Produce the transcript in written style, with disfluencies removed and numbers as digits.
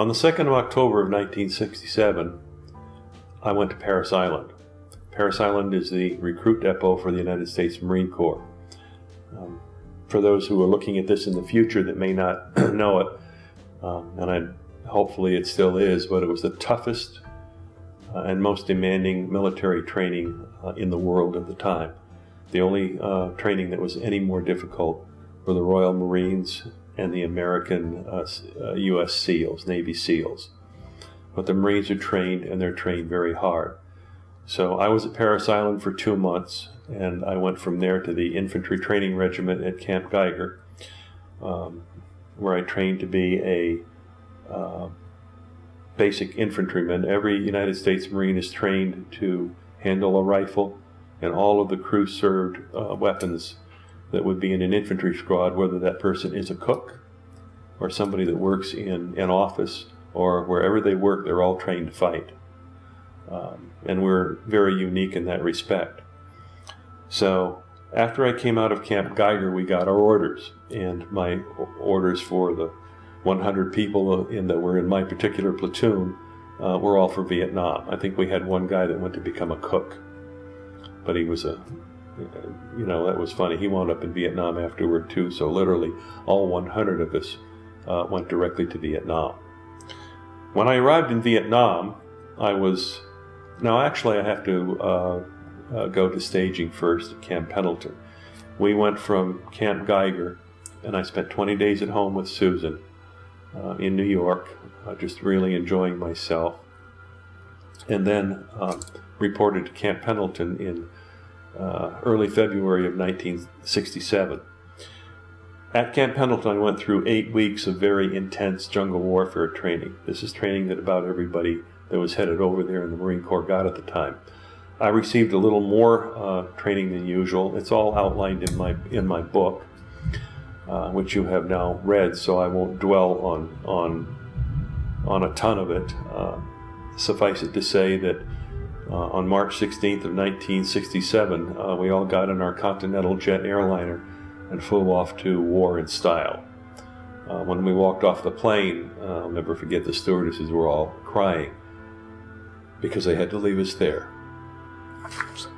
On the 2nd of October of 1967, I went to Parris Island. Parris Island is the recruit depot for the United States Marine Corps. For those who are looking at this in the future that may not know it, hopefully it still is, but it was the toughest and most demanding military training in the world at the time. The only training that was any more difficult were the Royal Marines and the American U.S. SEALs, Navy SEALs. But the Marines are trained, and they're trained very hard. So I was at Parris Island for 2 months, and I went from there to the Infantry Training Regiment at Camp Geiger, where I trained to be a basic infantryman. Every United States Marine is trained to handle a rifle, and all of the crew served weapons that would be in an infantry squad, whether that person is a cook or somebody that works in an office or wherever they work, they're all trained to fight. And we're very unique in that respect. So after I came out of Camp Geiger, we got our orders, and my orders for the 100 people that were in my particular platoon were all for Vietnam. I think we had one guy that went to become a cook, but he was that was funny. He wound up in Vietnam afterward too, so literally all 100 of us went directly to Vietnam. When I arrived in Vietnam, I have to go to staging first at Camp Pendleton. We went from Camp Geiger, and I spent 20 days at home with Susan in New York, just really enjoying myself, and then reported to Camp Pendleton in early February of 1967. At Camp Pendleton, I went through 8 weeks of very intense jungle warfare training. This is training that about everybody that was headed over there in the Marine Corps got at the time. I received a little more training than usual. It's all outlined in my book, which you have now read, so I won't dwell on a ton of it. Suffice it to say that on March 16th of 1967, we all got in our Continental jet airliner and flew off to war in style. When we walked off the plane, I'll never forget, the stewardesses were all crying because they had to leave us there. So